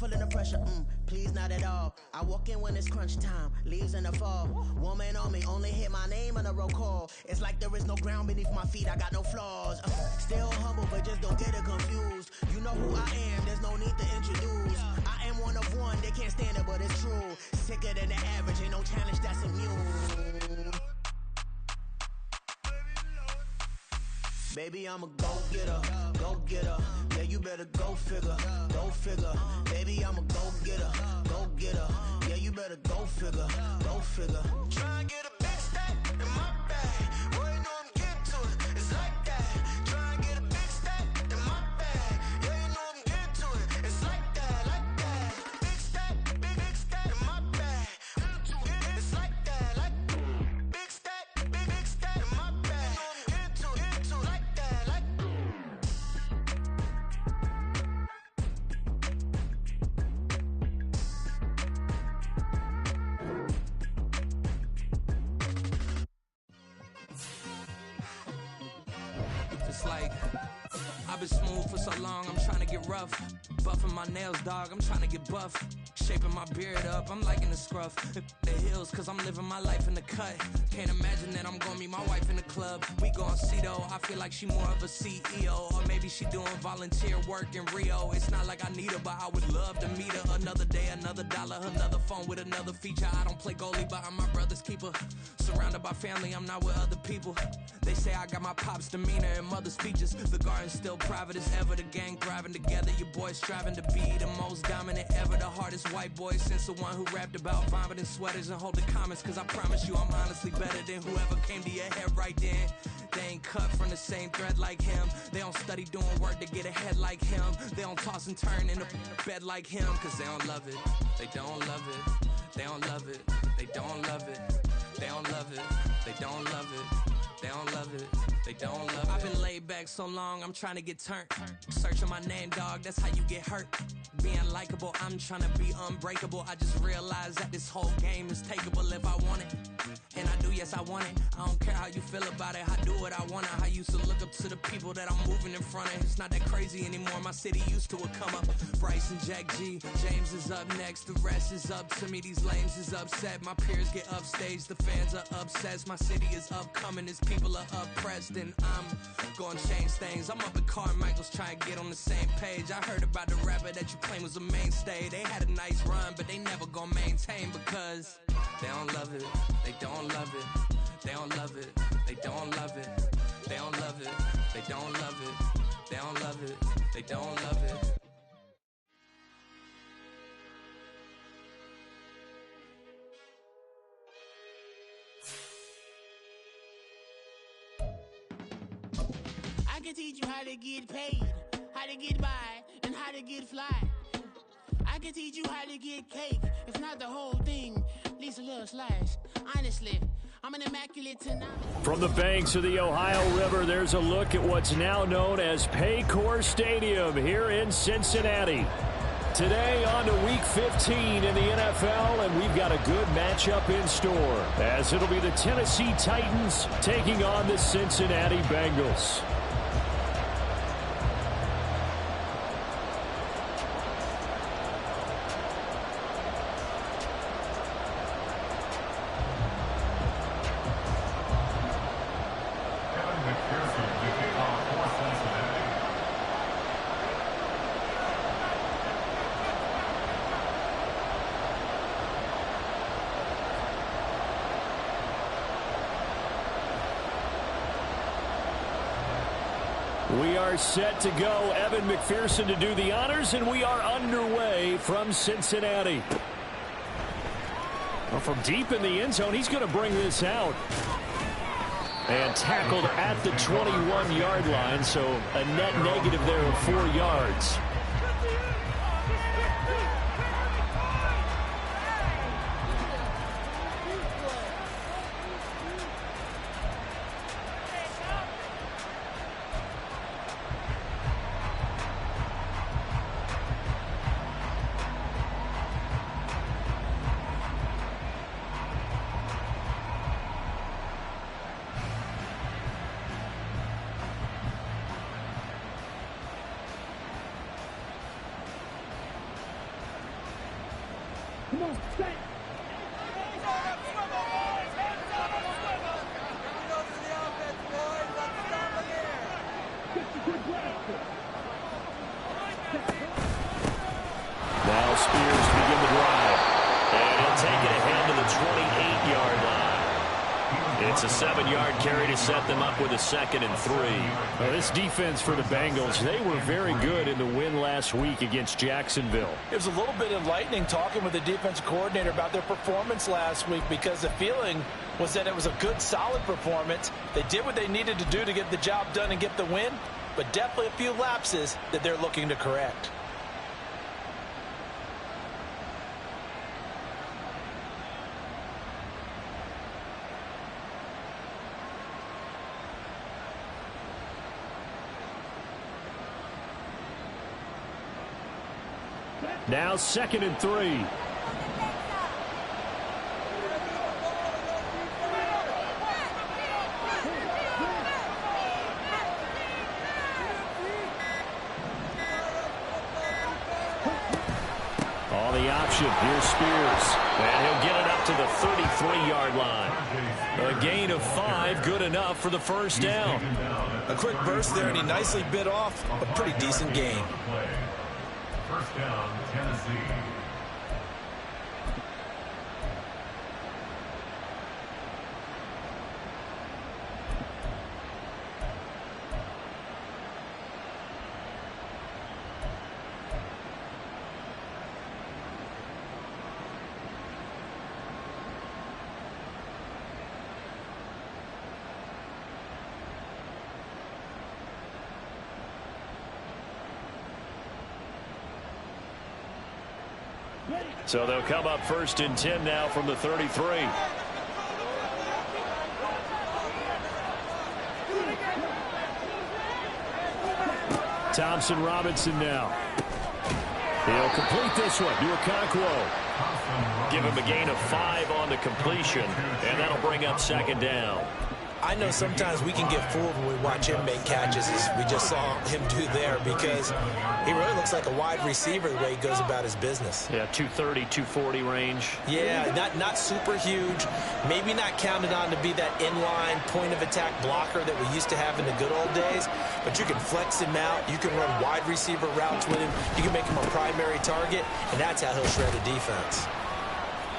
feeling the pressure, please not at all. I walk in when it's crunch time, leaves in the fall. Woman on me, only hit my name on a roll call. It's like there is no ground beneath my feet, I got no flaws. Still humble, but just don't get it confused. You know who I am, there's no need to introduce. I am one of one, they can't stand it, but it's true. Sicker than the average, ain't no challenge that's immune. Baby, I'm a go-getter, go-getter. Yeah, you better go figure, go figure. Baby, I'm a go-getter, go-getter. Yeah, you better go figure, go figure. Try and get a big stack in my bag. Boy, you know I'm getting to it, it's like that. Try and get a big stack in my bag. Yeah, you know I'm getting to it, it's like that, like that. Big stack in my bag. It's like that, like big stack in my bag. I'm getting to it, like that, like. It's like I've been smooth for so long, I'm trying to get rough. Buffing my nails, dog, I'm trying to get buff. Shaping my beard up, I'm liking the scruff. The hills, cause I'm living my life in the cut. Can't imagine that I'm gonna meet my wife in the club. We gon' see though, I feel like she more of a CEO. Or maybe she doing volunteer work in Rio. It's not like I need her, but I would love to meet her. Another day, another dollar, another phone with another feature. I don't play goalie, but I'm my brother's keeper. Surrounded by family, I'm not with other people. They say I got my pop's demeanor and mother's features. The garden's still private as ever, the gang thriving together. Your boys striving to be the most dominant ever. The hardest white boy since the one who rapped about vomiting sweaters and holding comments. Cause I promise you I'm honestly better than whoever came to your head right then. They ain't cut from the same thread like him. They don't study doing work to get ahead like him. They don't toss and turn in the bed like him. Cause they don't love it, they don't love it. They don't love it, they don't love it. They don't love it, they don't love it. They don't love it, they don't love it. I've been laid back so long, I'm trying to get turned. Searching my name, dog, that's how you get hurt. Being likable, I'm trying to be unbreakable. I just realized that this whole game is takeable if I want it. And I do, yes, I want it. I don't care how you feel about it, I do what I want it. I used to look up to the people that I'm moving in front of. It's not that crazy anymore, my city used to a come up. Bryce and Jack G, James is up next. The rest is up to me, these lames is upset. My peers get upstage, the fans are obsessed. My city is upcoming, its people are oppressed. And I'm gonna change things. I'm up at Carmichael's trying to get on the same page. I heard about the rapper that you claim was a mainstay. They had a nice run, but they never gonna maintain because they don't love it, they don't love it, they don't love it, they don't love it, they don't love it, they don't love it, they don't love it, they don't love it. I can teach you how to get paid, how to get by, and how to get fly. I can teach you how to get cake, if not the whole thing, at least a little slice. Honestly, I'm an immaculate tonight. From the banks of the Ohio River, there's a look at what's now known as Paycor Stadium here in Cincinnati. Today on to Week 15 in the NFL, and we've got a good matchup in store, as it'll be the Tennessee Titans taking on the Cincinnati Bengals. We are set to go. Evan McPherson to do the honors, and we are underway from Cincinnati. Well, from deep in the end zone, he's going to bring this out. And tackled at the 21-yard line, so a net negative there of 4 yards. Now Spears to begin the drive. And he'll take it ahead to the 28-yard line. It's a 7-yard carry to set them up with a 2nd and 3. Well, this defense for the Bengals, they were very good in the win last week against Jacksonville. It was a little bit enlightening talking with the defensive coordinator about their performance last week, because the feeling was that it was a good, solid performance. They did what they needed to do to get the job done and get the win, but definitely a few lapses that they're looking to correct. Now 2nd and 3. On the option, here's Spears. And he'll get it up to the 33-yard line. A gain of 5, good enough for the first down. A quick burst there, and he nicely bit off a pretty decent gain. First down, Tennessee. So they'll come up 1st and 10 now from the 33. Thompson Robinson now. He'll complete this one to Okonkwo. Give him a gain of 5 on the completion, and that'll bring up 2nd down. I know sometimes we can get fooled when we watch him make catches, as we just saw him do there, because he really looks like a wide receiver the way he goes about his business. Yeah, 230, 240 range. Yeah, not super huge, maybe not counted on to be that inline point-of-attack blocker that we used to have in the good old days, but you can flex him out, you can run wide receiver routes with him, you can make him a primary target, and that's how he'll shred a defense.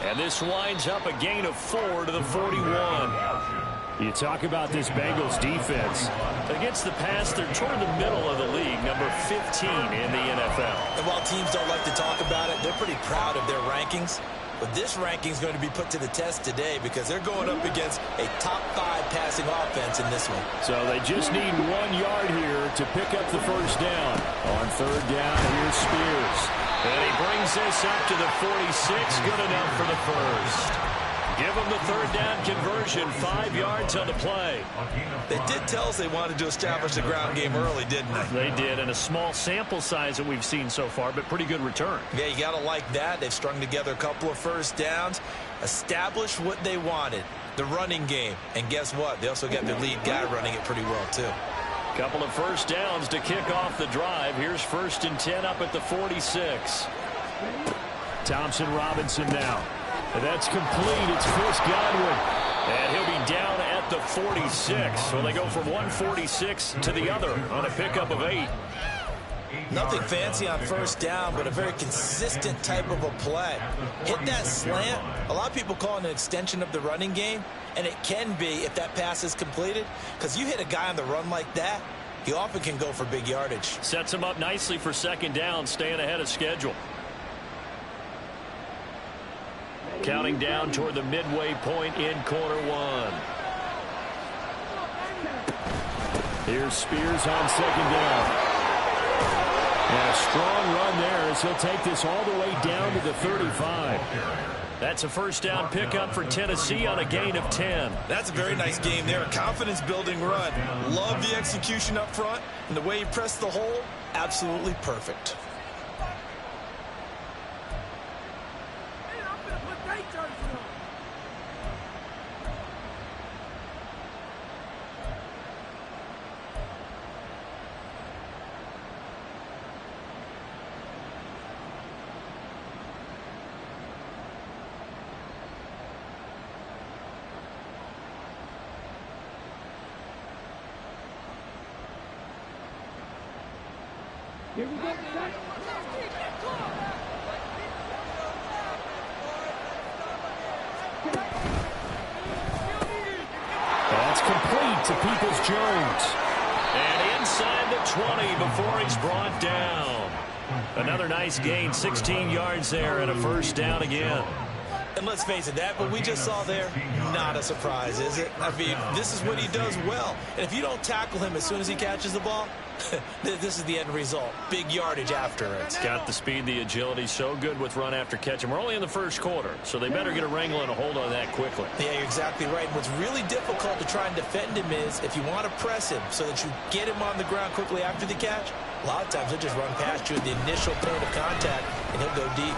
And this winds up a gain of 4 to the 41. You talk about this Bengals defense. Against the pass, they're toward the middle of the league, number 15 in the NFL. And while teams don't like to talk about it, they're pretty proud of their rankings. But this ranking is going to be put to the test today, because they're going up against a top 5 passing offense in this one. So they just need 1 yard here to pick up the first down. On 3rd down, here's Spears. And he brings this up to the 46, good enough for the first. Give them the 3rd down conversion, 5 yards on the play. They did tell us they wanted to establish the ground game early, didn't they? They did, and a small sample size that we've seen so far, but pretty good return. Yeah, you got to like that. They've strung together a couple of first downs, established what they wanted, the running game. And guess what? They also got their lead guy running it pretty well, too. Couple of first downs to kick off the drive. Here's 1st and 10 up at the 46. Thompson Robinson now. And that's complete. It's Chris Godwin. And he'll be down at the 46. So they go from 146 to the other on a pickup of 8. Nothing fancy on first down, but a very consistent type of a play. Hit that slant. A lot of people call it an extension of the running game, and it can be if that pass is completed, because you hit a guy on the run like that, he often can go for big yardage. Sets him up nicely for 2nd down, staying ahead of schedule. Counting down toward the midway point in quarter 1. Here's Spears on 2nd down. And a strong run there as he'll take this all the way down to the 35. That's a first down pickup for Tennessee on a gain of 10. That's a very nice game there. A confidence-building run. Love the execution up front, and the way he pressed the hole, absolutely perfect. That's complete to Peoples-Jones. And inside the 20 before he's brought down. Another nice gain, 16 yards there and a first down again. And let's face it, that what we just saw there, not a surprise, is it? I mean, this is what he does well. And if you don't tackle him as soon as he catches the ball, this is the end result. Big yardage after it. It's got the speed, the agility, so good with run after catch. And we're only in the first quarter, so they better get a wrangle and a hold on that quickly. Yeah, you're exactly right. And what's really difficult to try and defend him is if you want to press him so that you get him on the ground quickly after the catch, a lot of times he'll just run past you at the initial point of contact, and he'll go deep.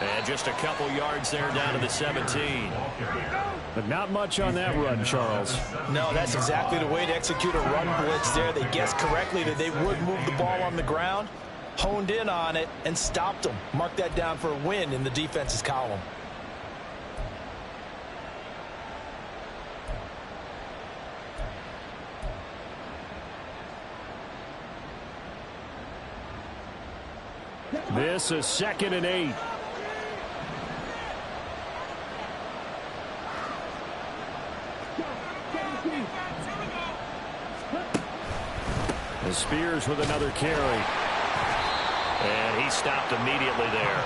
And just a couple yards there down to the 17. But not much on that run, Charles. No, that's exactly the way to execute a run blitz there. They guessed correctly that they would move the ball on the ground, honed in on it, and stopped them. Mark that down for a win in the defense's column. This is 2nd and 8. Spears with another carry. And he stopped immediately there.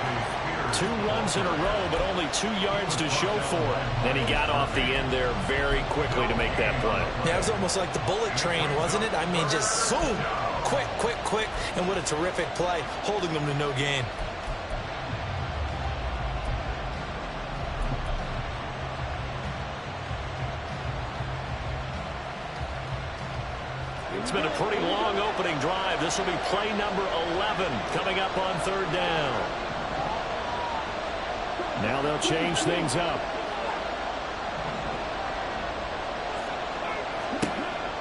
2 runs in a row, but only 2 yards to show for it. And he got off the end there very quickly to make that play. Yeah, it was almost like the bullet train, wasn't it? I mean, just zoom. Quick, quick, quick. And what a terrific play, holding them to no gain. It's been a pretty long opening drive. This will be play number 11 coming up on 3rd down. Now they'll change things up.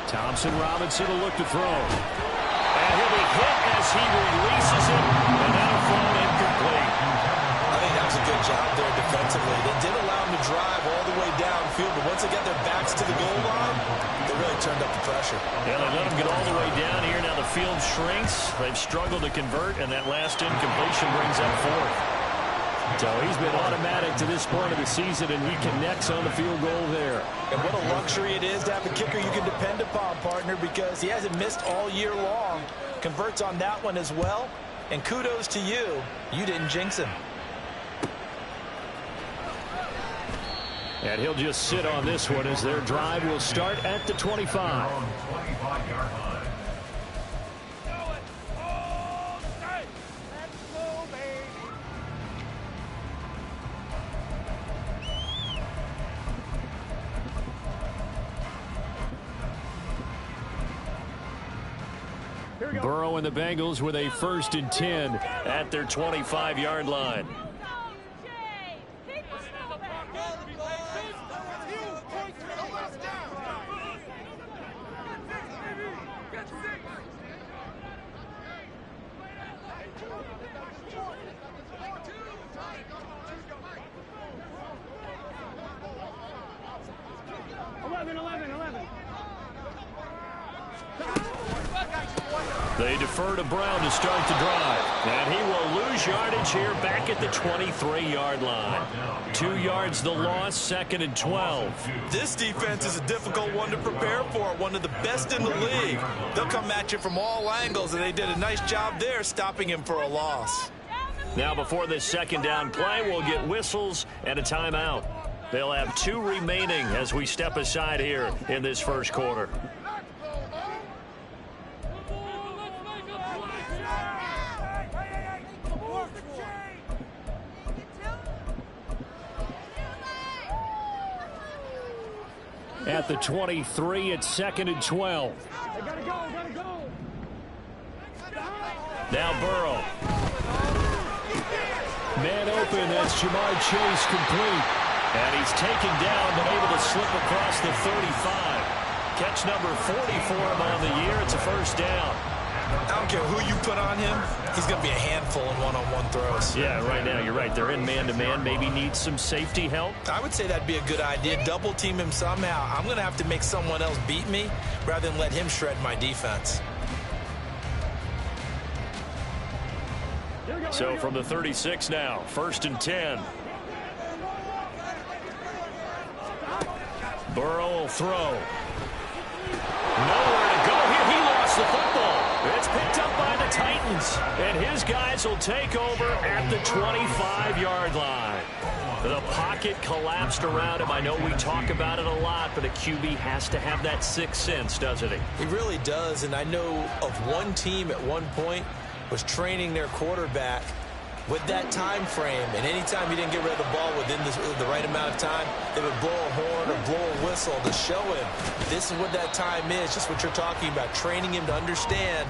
Thompson Robinson will look to throw. And he'll be hit as he releases it. And that'll fall incomplete. I think that was a good job there defensively. They did allow them to drive all the way downfield, but once they got their backs to the goal line, they really turned up the pressure. Yeah, they let them get all the way down here. Now the field shrinks. They've struggled to convert, and that last incompletion brings up 4th. So he's been automatic to this point of the season, and he connects on the field goal there. And what a luxury it is to have a kicker you can depend upon, partner, because he hasn't missed all year long. Converts on that one as well. And kudos to you. You didn't jinx him. And he'll just sit on this one as their drive will start at the 25. Burrow and the Bengals with a 1st and 10 at their 25-yard line. They defer to Brown to start the drive. And he will lose yardage here back at the 23-yard line. 2 yards the loss, 2nd and 12. This defense is a difficult one to prepare for, one of the best in the league. They'll come at you from all angles, and they did a nice job there stopping him for a loss. Now before this 2nd down play, we'll get whistles and a timeout. They'll have 2 remaining as we step aside here in this 1st quarter. At the 23, it's 2nd and 12. Now Burrow. Man open, that's Jamar Chase complete. And he's taken down, but able to slip across the 35. Catch number 40 for him on the year. It's a 1st down. I don't care who you put on him. He's going to be a handful in one-on-one throws. Yeah, right now, you're right. They're in man-to-man. Maybe needs some safety help. I would say that'd be a good idea. Double team him somehow. I'm going to have to make someone else beat me rather than let him shred my defense. So from the 36 now, 1st and 10. Burrow will throw. Nowhere to go here. He lost the football. It's picked up by the Titans. And his guys will take over at the 25-yard line. The pocket collapsed around him. I know we talk about it a lot, but a QB has to have that sixth sense, doesn't he? He really does, and I know of one team at one point was training their quarterback with that time frame, and anytime he didn't get rid of the ball within the right amount of time, they would blow a horn or blow a whistle to show him this is what that time is, just what you're talking about, training him to understand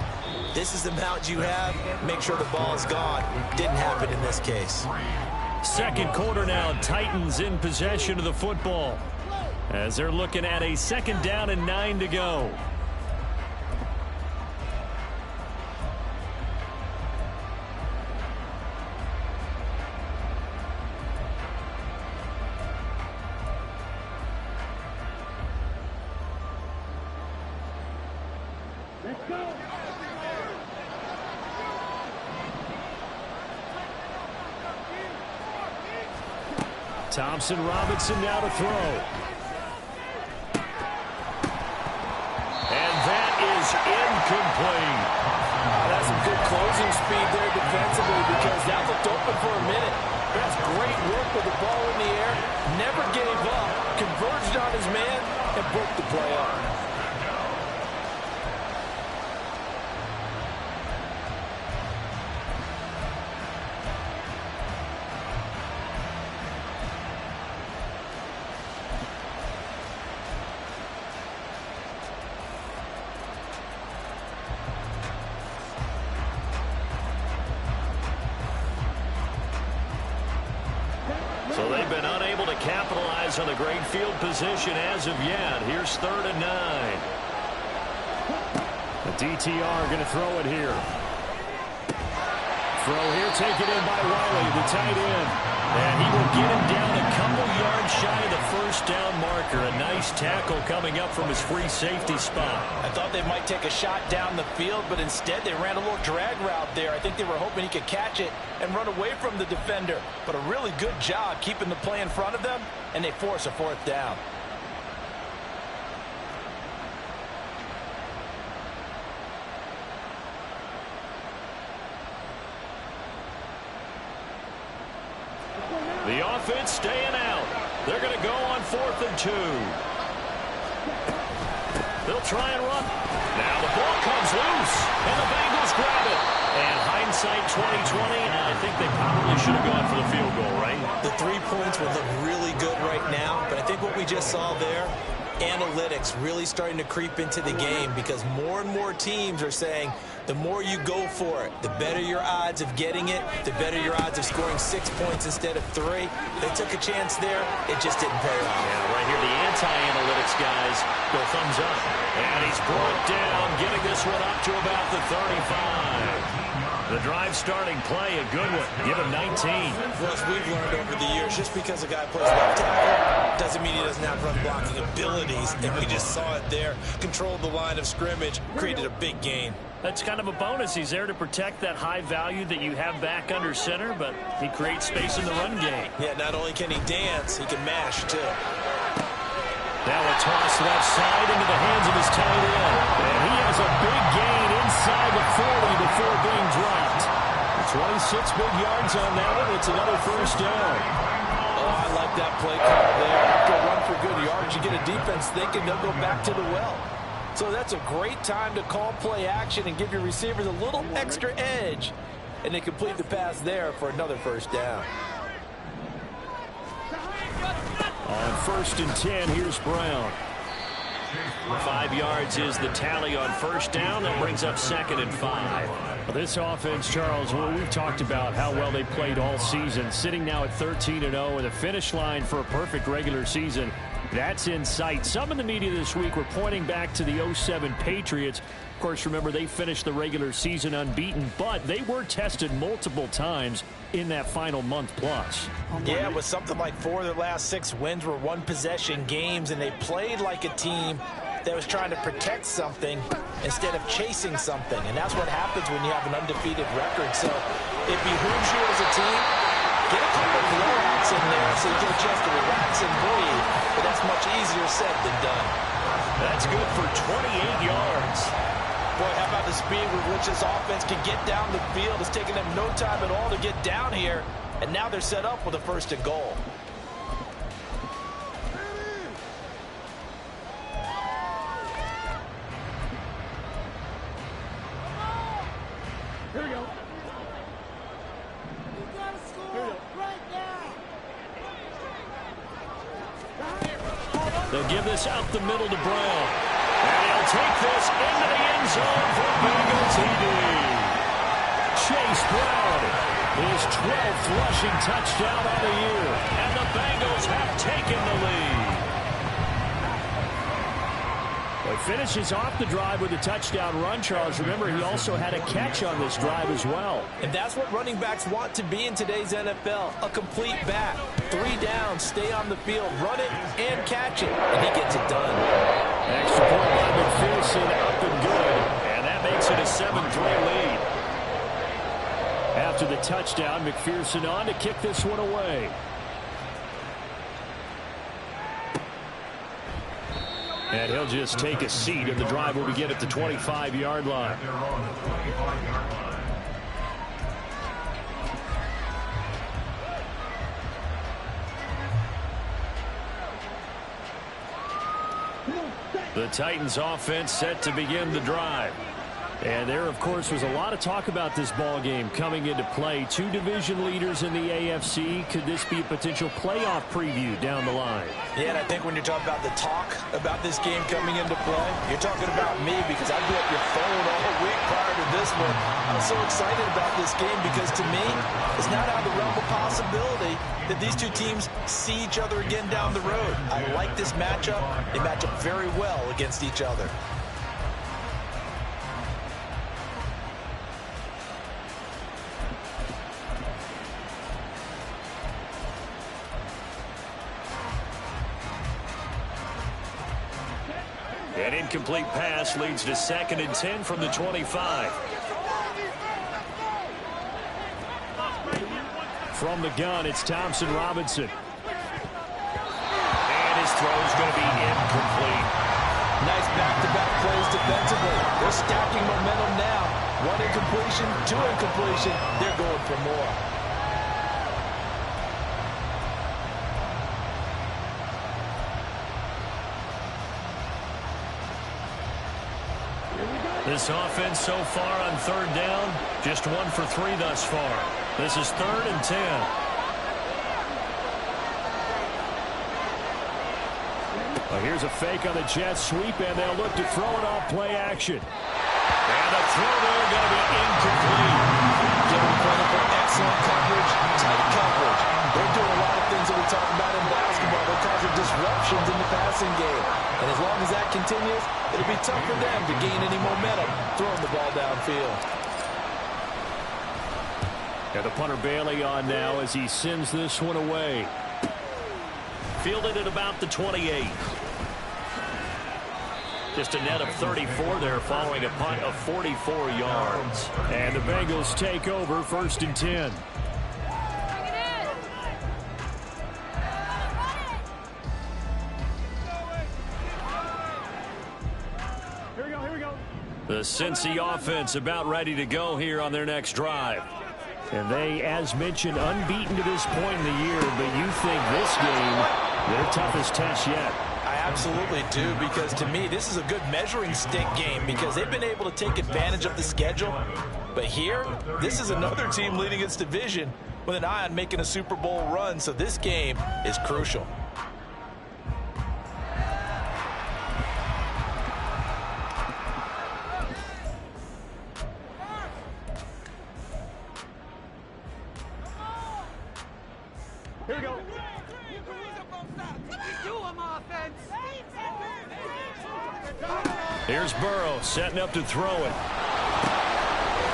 this is the amount you have, make sure the ball is gone. Didn't happen in this case. Second quarter now, Titans in possession of the football as they're looking at a 2nd down and 9 to go. Thompson Robinson now to throw. And that is incomplete. That's some good closing speed there defensively because that looked open for a minute. That's great work with the ball in the air. Never gave up. Converged on his man and broke the play up. So they've been unable to capitalize on the great field position as of yet. Here's 3rd and 9. The DTR going to throw it here. Throw here taken in by Wiley, the tight end. And he will get him down a couple yards shy of the 1st down marker. A nice tackle coming up from his free safety spot. I thought they might take a shot down the field, but instead they ran a little drag route there. I think they were hoping he could catch it and run away from the defender. But a really good job keeping the play in front of them, and they force a 4th down. The offense staying out. They're going to go on 4th and 2. They'll try and run. Now the ball comes loose, and the Bengals grab it. And hindsight 2020, I think they probably should have gone for the field goal, right? The 3 points would look really good right now, but I think what we just saw there, analytics really starting to creep into the game because more and more teams are saying the more you go for it, the better your odds of getting it, the better your odds of scoring 6 points instead of 3. They took a chance there. It just didn't pay off. Yeah, right here the anti-analytics guys go thumbs up. And he's brought down, getting this one up to about the 35. The drive starting play, a good one. Give him 19. Well, as we've learned over the years, just because a guy plays left tackle doesn't mean he doesn't have run blocking abilities. And we just saw it there. Controlled the line of scrimmage, created a big gain. That's kind of a bonus. He's there to protect that high value that you have back under center, but he creates space in the run game. Yeah, not only can he dance, he can mash, too. Now a toss left side into the hands of his tight end. And he has a big gain inside the 40 before being dropped. 26 big yards on that one. It's another 1st down. Oh, I like that play call there. After a run for good yards, you get a defense thinking they'll go back to the well. So that's a great time to call play action and give your receivers a little extra edge. And they complete the pass there for another 1st down. On 1st and 10, here's Brown. 5 yards is the tally on 1st down. That brings up 2nd and 5. Well, this offense, Charles, we've talked about how well they played all season. Sitting now at 13-0 with a finish line for a perfect regular season. That's in sight. Some in the media this week were pointing back to the 07 Patriots. Of course, remember, they finished the regular season unbeaten, but they were tested multiple times in that final month plus. Yeah, with something like 4 of their last 6 wins were one-possession games, and they played like a team that was trying to protect something instead of chasing something. And that's what happens when you have an undefeated record. So it behooves you as a team, get a couple of blowouts in there so you get a chance to relax and breathe. But that's much easier said than done. That's good for 28 yards. Boy, how about the speed with which this offense can get down the field? It's taken them no time at all to get down here, and now they're set up with a 1st and goal. Here we go. You gotta score right now. They'll give this out the middle to Brown. And he'll take this into the end zone for Bengals TD. Chase Brown, his 12th rushing touchdown on the year. And the Bengals have taken the lead. He finishes off the drive with a touchdown run, Charles. Remember, he also had a catch on this drive as well. And that's what running backs want to be in today's NFL, a complete back. 3 downs, stay on the field, run it, and catch it. And he gets it done. Extra point by McPherson, up and good. And that makes it a 7-3 lead. After the touchdown, McPherson on to kick this one away. And he'll just take a seat, and the drive will begin at the 25-yard line. They're on the 25-yard line. The Titans offense set to begin the drive. And there, of course, was a lot of talk about this ball game coming into play. 2 division leaders in the AFC. Could this be a potential playoff preview down the line? Yeah, and I think when you're talking about the talk about this game coming into play, you're talking about me because I blew up your phone all week prior to this one. I'm so excited about this game because to me, it's not out of the realm of possibility that these two teams see each other again down the road. I like this matchup. They match up very well against each other. An incomplete pass leads to 2nd and 10 from the 25. From the gun, it's Thompson Robinson. And his throw is going to be incomplete. Nice back-to-back plays defensively. They're stacking momentum now. 1 incompletion, 2 incompletion. They're going for more. This offense so far on 3rd down, just 1 for 3 thus far. This is 3rd and 10. Well, here's a fake on the jet sweep, and they'll look to throw it off play action. And the throw there going to be incomplete. Giving credit for excellent coverage, tight coverage. They're doing a lot of things that we talk about in basketball. They're causing disruptions in the passing game. And as long as that continues, it'll be tough for them to gain any momentum throwing the ball downfield. And the punter Bailey on now as he sends this one away. Fielded at about the 28. Just a net of 34 there following a punt of 44 yards. And the Bengals take over 1st and 10. The Cincy offense about ready to go here on their next drive. And they, as mentioned, unbeaten to this point in the year, but you think this game, their toughest test yet. I absolutely do, because to me, this is a good measuring stick game because they've been able to take advantage of the schedule. But here, this is another team leading its division with an eye on making a Super Bowl run, so this game is crucial. Here we go. Here's Burrow setting up to throw it.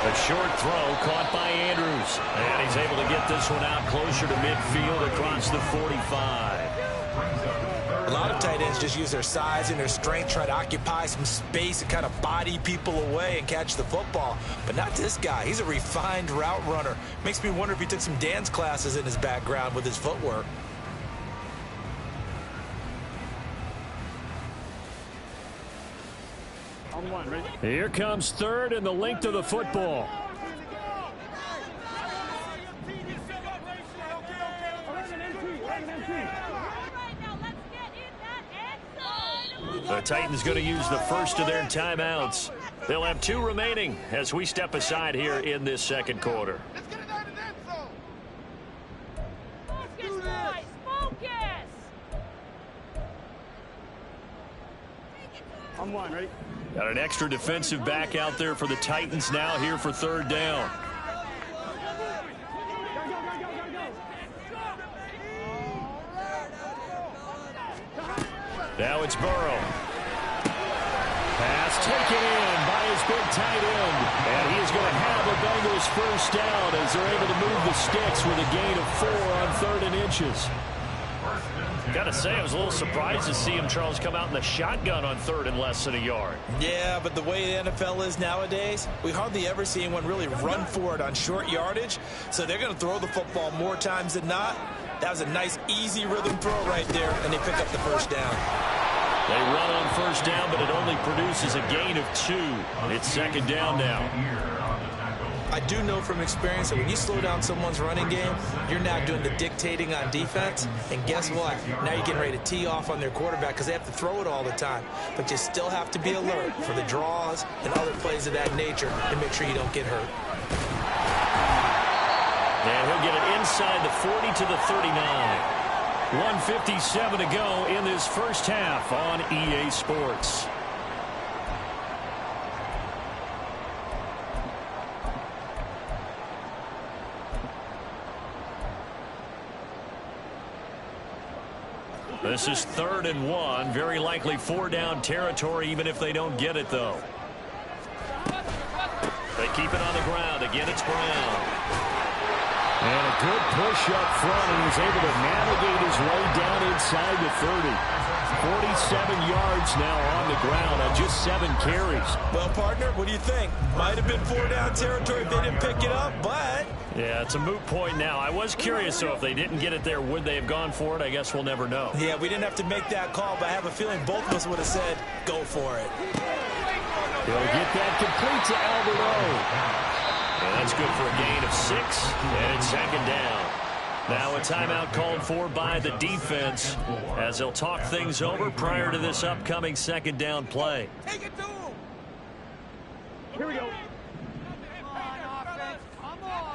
A short throw caught by Andrews. And he's able to get this one out closer to midfield across the 45. A lot of tight tight ends just use their size and their strength, try to occupy some space and kind of body people away and catch the football. But not this guy. He's a refined route runner. Makes me wonder if he took some dance classes in his background with his footwork. Here comes third and the length of the football. The Titans going to use the first of their timeouts. They'll have 2 remaining as we step aside here in this second quarter. Focus, guys, focus. I'm one, ready? Got an extra defensive back out there for the Titans now here for third down. Now it's Burrow. Pass taken in by his big tight end. And he is going to have the Bengals first down as they're able to move the sticks with a gain of 4 on 3rd and inches. Got to say, I was a little surprised to see him, Charles, come out in the shotgun on 3rd and less than a yard. Yeah, but the way the NFL is nowadays, we hardly ever see anyone really run for it on short yardage. So they're going to throw the football more times than not. That was a nice, easy rhythm throw right there, and they pick up the first down. They run on first down, but it only produces a gain of 2. It's second down now. I do know from experience that when you slow down someone's running game, you're now doing the dictating on defense. And guess what? Now you're getting ready to tee off on their quarterback because they have to throw it all the time. But you still have to be alert for the draws and other plays of that nature to make sure you don't get hurt. And he'll get it inside the 40 to the 39. 1:57 to go in this first half on EA Sports. This is 3rd and 1. Very likely 4-down territory, even if they don't get it, though. They keep it on the ground. Again, it's Brown. And a good push up front, and he's able to navigate his way down inside the 30. 47 yards now on the ground on just 7 carries. Well, partner, what do you think? Might have been 4-down territory if they didn't pick it up, but... Yeah, it's a moot point now. I was curious, so if they didn't get it there, would they have gone for it? I guess we'll never know. Yeah, we didn't have to make that call, but I have a feeling both of us would have said, go for it. He'll get that complete to Alberto. And that's good for a gain of 6, and it's second down. Now a timeout called for by the defense as they'll talk things over prior to this upcoming second down play. Take it to him. Here we go. Come on, offense. Come on.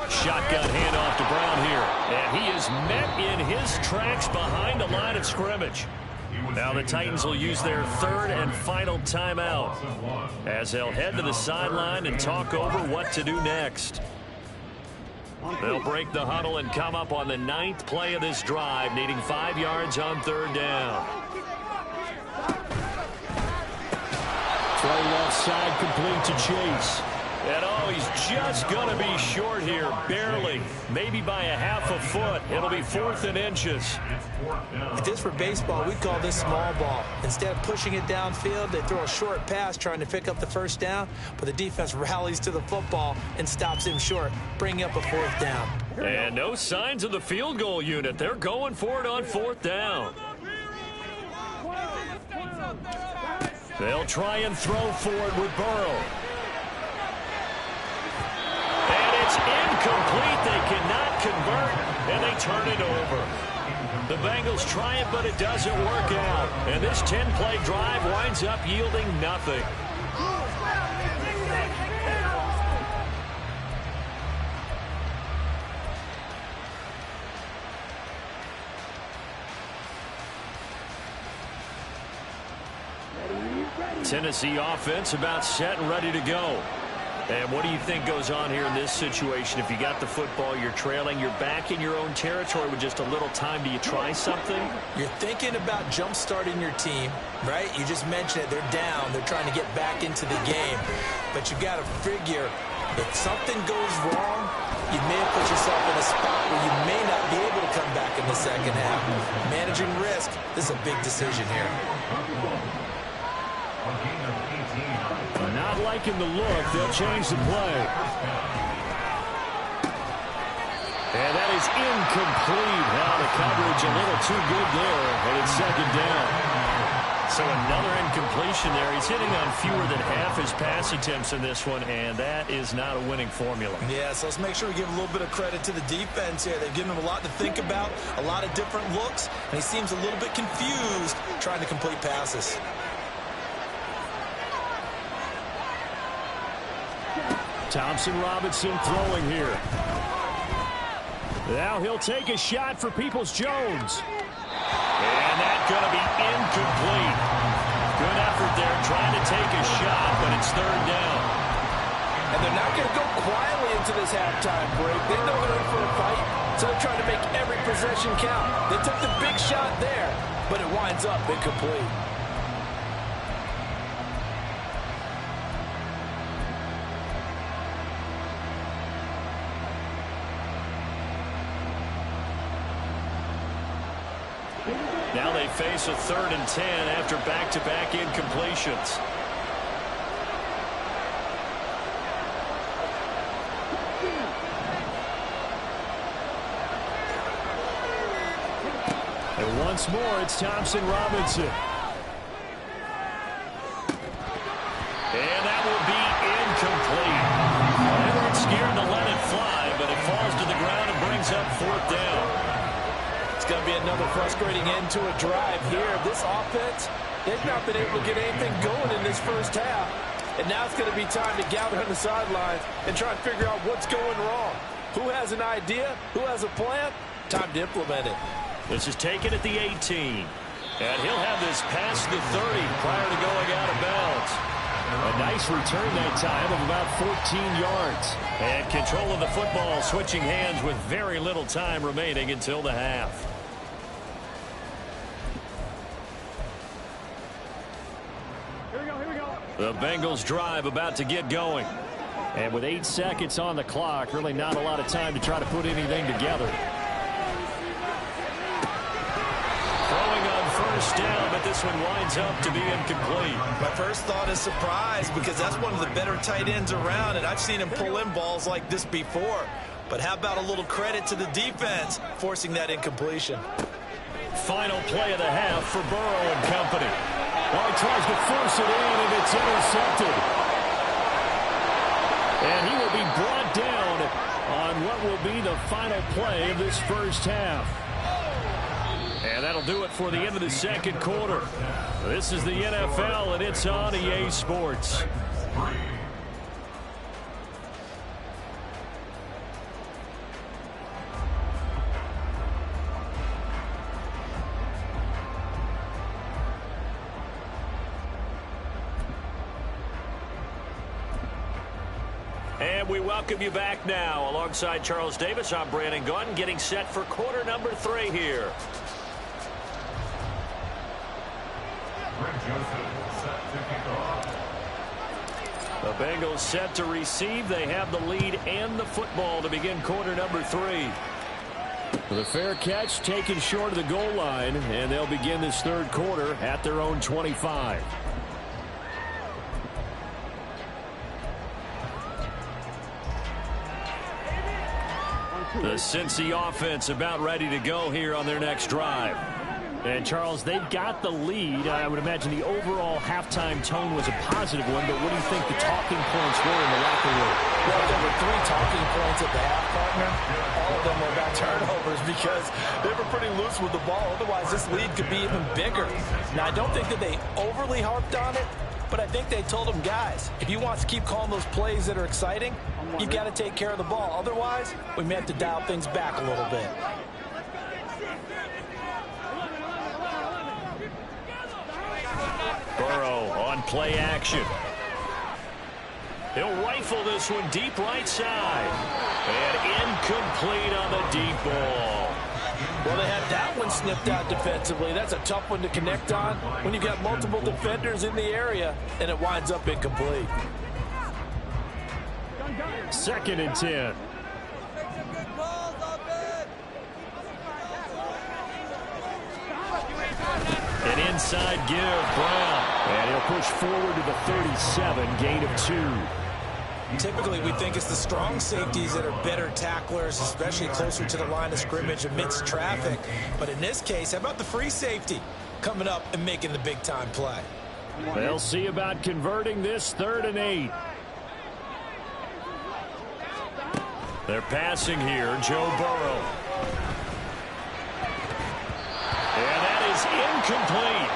Shotgun handoff to Brown here. And he is met in his tracks behind the line of scrimmage. Now the Titans will use their 3rd and final timeout as they'll head to the sideline and talk over what to do next. They'll break the huddle and come up on the 9th play of this drive, needing 5 yards on 3rd down. Throw left side complete to Chase. And oh, he's just going to be short here, barely. Maybe by a half a foot. It'll be 4th and inches. If this were baseball, we'd call this small ball. Instead of pushing it downfield, they throw a short pass trying to pick up the first down, but the defense rallies to the football and stops him short, bringing up a 4th down. And no signs of the field goal unit. They're going for it on 4th down. They'll try and throw for it with Burrow. It's incomplete. They cannot convert, and they turn it over. The Bengals try it, but it doesn't work out. And this 10-play drive winds up yielding nothing. Tennessee offense about set and ready to go. And what do you think goes on here in this situation? If you got the football, you're trailing, you're back in your own territory with just a little time. Do you try something? You're thinking about jump-starting your team, right? You just mentioned it. They're down. They're trying to get back into the game. But you got to figure if something goes wrong, you may have put yourself in a spot where you may not second half. Managing risk. This is a big decision here. Not liking the look. They'll change the play. And that is incomplete. Now the coverage a little too good there, and it's second down. So another incompletion there. He's hitting on fewer than half his pass attempts in this one, and that is not a winning formula. Yeah, so let's make sure we give a little bit of credit to the defense here. They've given him a lot to think about, a lot of different looks, and he seems a little bit confused trying to complete passes. Thompson Robinson throwing here. Now he'll take a shot for Peoples-Jones. And that's going to be incomplete. Good effort there trying to take a shot, but it's third down. And they're not going to go quietly into this halftime break. They know they're in for a fight, so they're trying to make every possession count. They took the big shot there, but it winds up incomplete. Now they face a 3rd and 10 after back-to-back incompletions. And once more, it's Thompson Robinson. And that will be incomplete. They weren't scared to let it fly, but it falls to the ground and brings up 4th down. It's going to be another frustrating end to a drive here. This offense, they've not been able to get anything going in this first half. And now it's going to be time to gather on the sidelines and try and figure out what's going wrong. Who has an idea? Who has a plan? Time to implement it. This is taken at the 18. And he'll have this past the 30 prior to going out of bounds. A nice return that time of about 14 yards. And control of the football switching hands with very little time remaining until the half. The Bengals drive about to get going. And with 8 seconds on the clock, really not a lot of time to try to put anything together. Throwing on first down, but this one winds up to be incomplete. My first thought is surprise, because that's one of the better tight ends around, and I've seen him pull in balls like this before. But how about a little credit to the defense forcing that incompletion? Final play of the half for Burrow and company. Well, he tries to force it in, and it's intercepted. And he will be brought down on what will be the final play of this first half. And that'll do it for the end of the second quarter. This is the NFL, and it's on EA Sports. And we welcome you back now. Alongside Charles Davis, I'm Brandon Gunn, getting set for quarter number 3 here. The Bengals set to receive. They have the lead and the football to begin quarter number 3. The fair catch taken short of the goal line, and they'll begin this third quarter at their own 25. The Cincy offense about ready to go here on their next drive. And, Charles, they've got the lead. I would imagine the overall halftime tone was a positive one, but what do you think the talking points were in the locker room? Well, there were 3 talking points at the half, partner. All of them were about turnovers because they were pretty loose with the ball. Otherwise, this lead could be even bigger. Now, I don't think that they overly harped on it, but I think they told them, guys, if you want to keep calling those plays that are exciting, you've got to take care of the ball. Otherwise, we may have to dial things back a little bit. Burrow on play action. He'll rifle this one deep right side. And incomplete on the deep ball. Well, they had that one snipped out defensively. That's a tough one to connect on when you've got multiple defenders in the area, and it winds up incomplete. 2nd and 10. An inside give, Brown. And he'll push forward to the 37, gain of 2. Typically, we think it's the strong safeties that are better tacklers, especially closer to the line of scrimmage amidst traffic. But in this case, how about the free safety coming up and making the big-time play? They'll see about converting this 3rd and 8. They're passing here, Joe Burrow. And that is incomplete.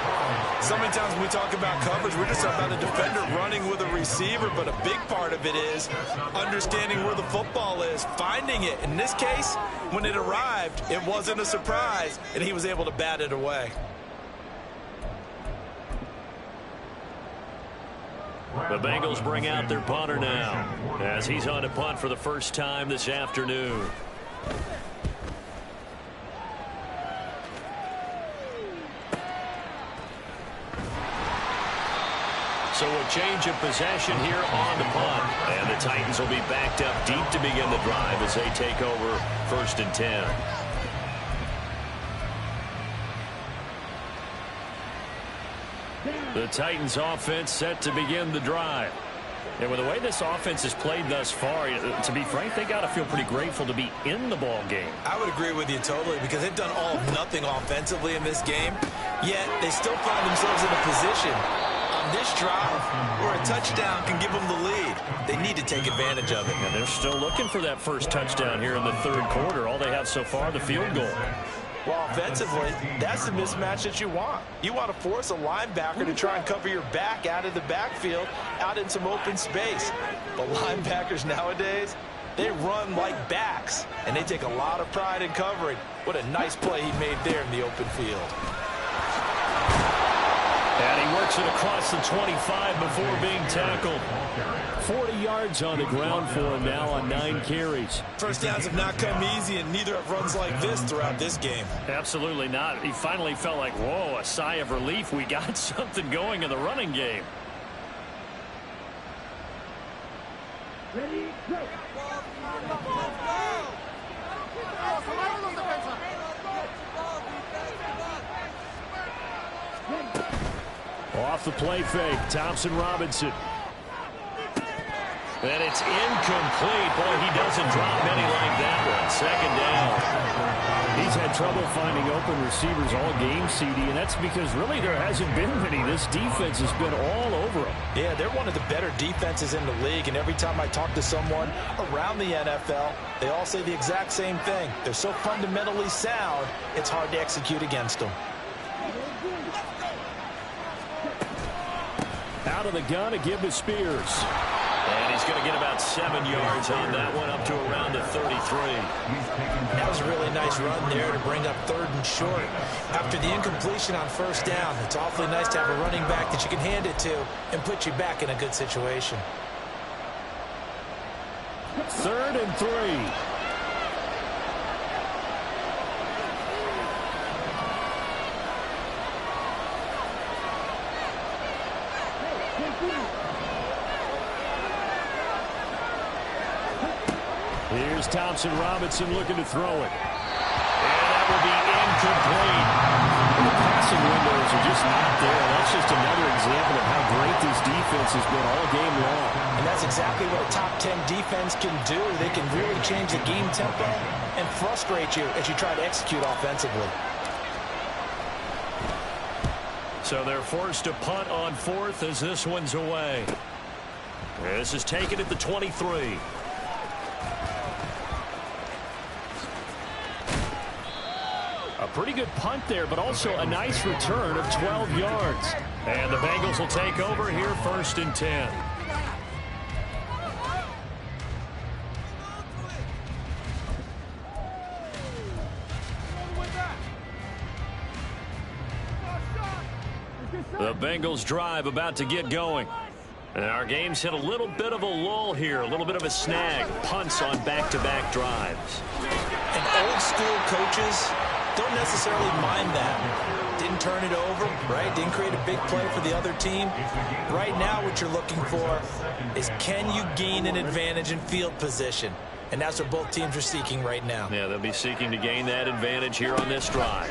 So many times when we talk about coverage, we're just about a defender running with a receiver, but a big part of it is understanding where the football is, finding it. In this case, when it arrived, it wasn't a surprise, and he was able to bat it away. The Bengals bring out their punter now as he's on to punt for the first time this afternoon. So a change of possession here on the punt. And the Titans will be backed up deep to begin the drive as they take over 1st and 10. The Titans offense set to begin the drive. And with the way this offense has played thus far, to be frank, they got to feel pretty grateful to be in the ball game. I would agree with you totally because they've done all of nothing offensively in this game, yet they still find themselves in a position on this drive where a touchdown can give them the lead. They need to take advantage of it. And they're still looking for that first touchdown here in the 3rd quarter. All they have so far, the field goal. Well, offensively, that's the mismatch that you want. You want to force a linebacker to try and cover your back out of the backfield, out in some open space. But linebackers nowadays, they run like backs, and they take a lot of pride in covering. What a nice play he made there in the open field. And he works it across the 25 before being tackled. 40 yards on the ground for him now on 9 carries. First downs have not come easy, and neither have runs like this throughout this game. Absolutely not. He finally felt like, whoa, a sigh of relief. We got something going in the running game. Ready, go. Off the play fake, Thompson Robinson. And it's incomplete. Boy, he doesn't drop many like that one. 2nd down. He's had trouble finding open receivers all game, CD, and that's because really there hasn't been many. This defense has been all over him. Yeah, they're one of the better defenses in the league, and every time I talk to someone around the NFL, they all say the exact same thing. They're so fundamentally sound, it's hard to execute against them. Out of the gun to give to Spears. And he's going to get about 7 yards on that one, up to around the 33. That was a really nice run there to bring up 3rd and short. After the incompletion on 1st down, it's awfully nice to have a running back that you can hand it to and put you back in a good situation. 3rd and 3. Here's Thompson Robinson looking to throw it. And that will be incomplete. The passing windows are just not there. That's just another example of how great this defense has been all game long. And that's exactly what a top 10 defense can do. They can really change the game tempo and frustrate you as you try to execute offensively. So they're forced to punt on 4th as this one's away. This is taken at the 23. A pretty good punt there, but also a nice return of 12 yards. And the Bengals will take over here 1st and 10. The Bengals drive about to get going. And our game's hit a little bit of a lull here, a little bit of a snag. Punts on back-to-back drives. And old school coaches don't necessarily mind that. Didn't turn it over, right? Didn't create a big play for the other team. Right now what you're looking for is, can you gain an advantage in field position? And that's what both teams are seeking right now. Yeah, they'll be seeking to gain that advantage here on this drive.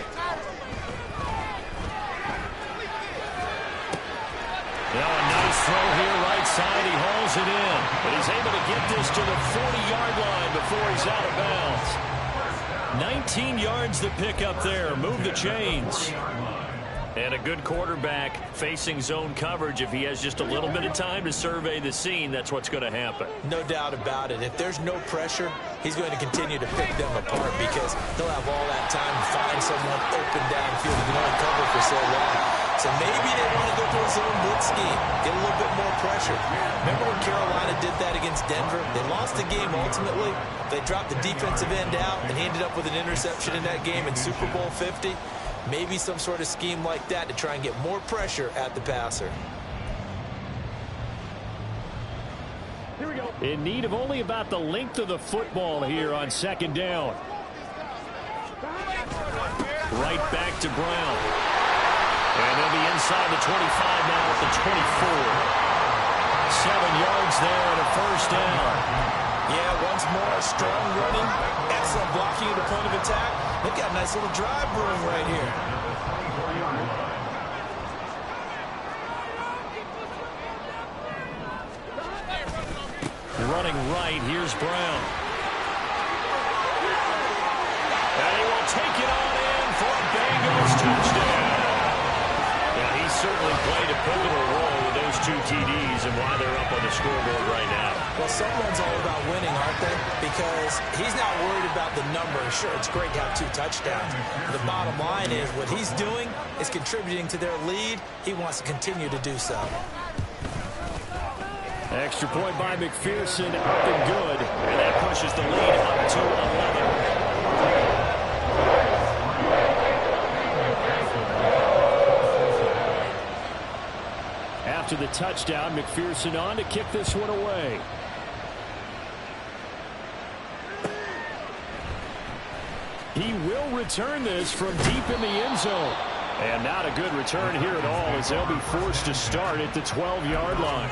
Now a nice throw here right side. He hauls it in. But he's able to get this to the 40-yard line before he's out of bounds. 19 yards to pick up there. Move the chains. And a good quarterback facing zone coverage. If he has just a little bit of time to survey the scene, that's what's going to happen. No doubt about it. If there's no pressure, he's going to continue to pick them apart because he'll have all that time to find someone open downfield. He can only cover for so long. So maybe they want to go to a zone blitz scheme, get a little bit more pressure. Remember when Carolina did that against Denver? They lost the game ultimately. They dropped the defensive end out, and he ended up with an interception in that game in Super Bowl 50. Maybe some sort of scheme like that to try and get more pressure at the passer. Here we go. In need of only about the length of the football here on second down. Right back to Brown. And they'll be inside the 25 now at the 24. 7 yards there and a first down. Yeah, once more, strong running, excellent blocking at the point of attack. They've got a nice little drive brewing right here. Running right, here's Brown. And he will take it on in for a Bengals touchdown. Yeah, he certainly played a pivotal role with those 2 TDs and why they're up on the scoreboard right now. Well, someone's all about winning, aren't they? Because he's not worried about the number. Sure, it's great to have 2 touchdowns. The bottom line is what he's doing is contributing to their lead. He wants to continue to do so. Extra point by McPherson, up and good. And that pushes the lead up to 11. After the touchdown, McPherson on to kick this one away. He will return this from deep in the end zone. And not a good return here at all as they'll be forced to start at the 12-yard line.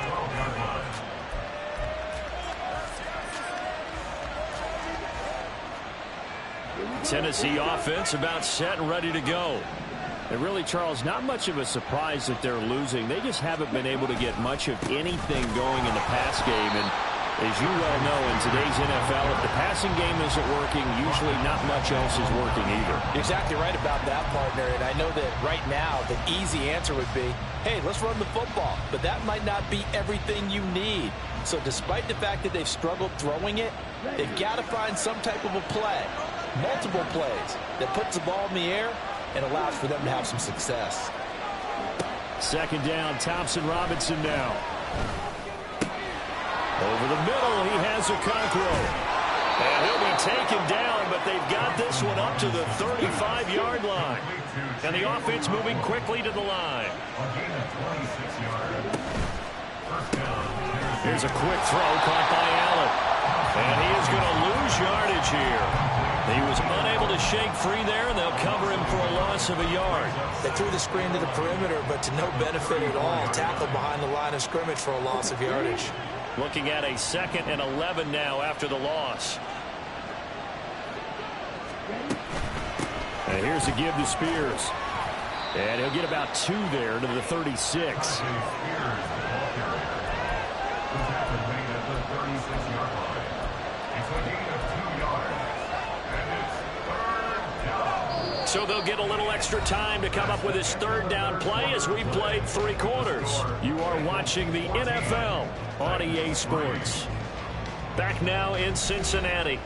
Tennessee offense about set and ready to go. And really, Charles, not much of a surprise that they're losing. They just haven't been able to get much of anything going in the pass game. And as you well know, in today's NFL, if the passing game isn't working, usually not much else is working either. You're exactly right about that, partner. And I know that right now the easy answer would be, hey, let's run the football. But that might not be everything you need. So despite the fact that they've struggled throwing it, they've got to find some type of a play, multiple plays, that puts the ball in the air and allows for them to have some success. Second down, Thompson-Robinson now. Over the middle, he has Okonkwo. And he'll be taken down, but they've got this one up to the 35-yard line. And the offense moving quickly to the line. Here's a quick throw caught by Allen. And he is going to lose yardage here. He was unable to shake free there, and they'll cover him for a loss of a yard. They threw the screen to the perimeter, but to no benefit at all. Tackled behind the line of scrimmage for a loss of yardage. Looking at a 2nd and 11 now after the loss. And here's a give to Spears. And he'll get about 2 there to the 36. So they'll get a little extra time to come up with his 3rd down play as we've played 3 quarters. You are watching the NFL on EA Sports. Back now in Cincinnati.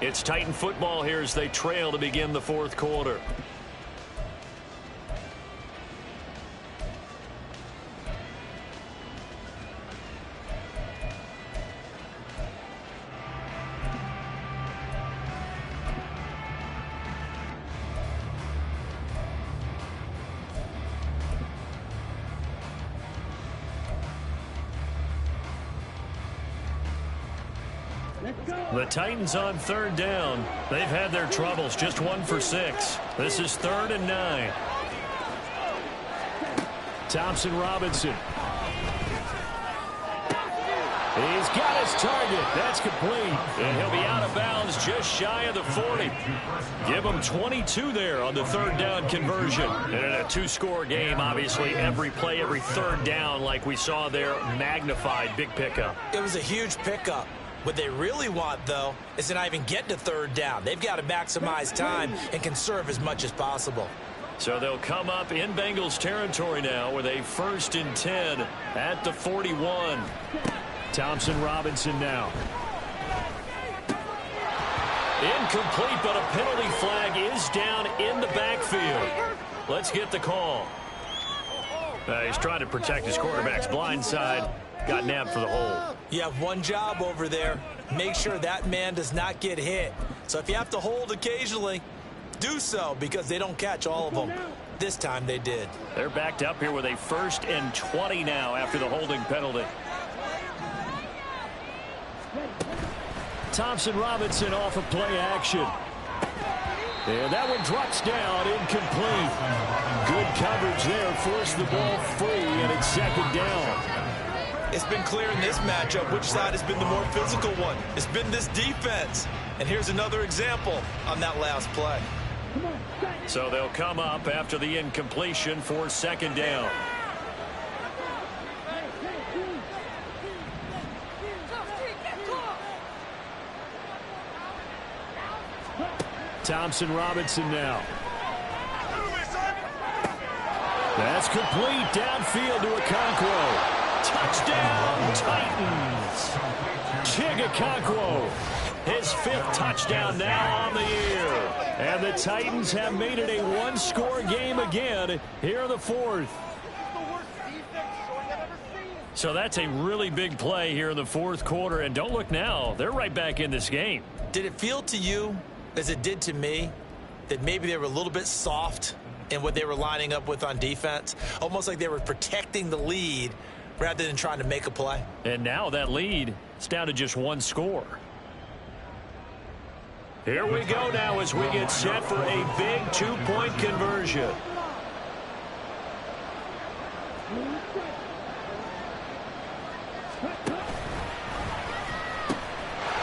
It's Titan football here as they trail to begin the 4th quarter. The Titans on 3rd down. They've had their troubles, just 1 for 6. This is 3rd and 9. Thompson-Robinson. He's got his target. That's complete. And he'll be out of bounds just shy of the 40. Give him 22 there on the third down conversion. And in a two-score game, obviously, every play, every third down, like we saw there, magnified. Big pickup. It was a huge pickup. What they really want, though, is to not even get to third down. They've got to maximize time and conserve as much as possible. So they'll come up in Bengals territory now with a 1st and 10 at the 41. Thompson Robinson now. Incomplete, but a penalty flag is down in the backfield. Let's get the call. He's trying to protect his quarterback's blind side. Got nabbed for the hold. You have one job over there. Make sure that man does not get hit. So if you have to hold occasionally, do so, because they don't catch all of them. This time they did. They're backed up here with a 1st and 20 now after the holding penalty. Thompson Robinson off of play action. And that one drops down, incomplete. Good coverage there, forced the ball free, and it's 2nd down. It's been clear in this matchup which side has been the more physical one. It's been this defense. And here's another example on that last play. So they'll come up after the incompletion for 2nd down. Thompson Robinson now. That's complete downfield to Okonkwo. Touchdown, Titans. Okonkwo, his 5th touchdown now on the year. And the Titans have made it a one-score game again here in the 4th. So that's a really big play here in the 4th quarter. And don't look now, they're right back in this game. Did it feel to you, as it did to me, that maybe they were a little bit soft in what they were lining up with on defense? Almost like they were protecting the lead rather than trying to make a play. And now that lead is down to just 1 score. Here we go now as we get set for a big 2-point conversion.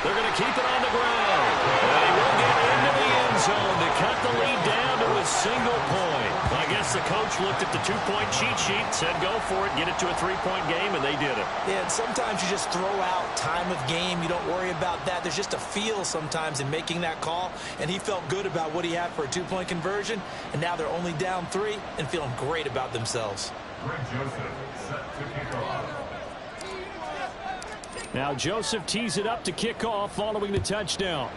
They're going to keep it on the ground. And he will get into the end zone to cut the lead down to a single point. I guess the coach looked at the 2-point cheat sheet, said go for it, get it to a 3-point game, and they did it. Yeah, and sometimes you just throw out time of game. You don't worry about that. There's just a feel sometimes in making that call, and he felt good about what he had for a 2-point conversion, and now they're only down 3 and feeling great about themselves. Now Joseph tees it up to kick off following the touchdown.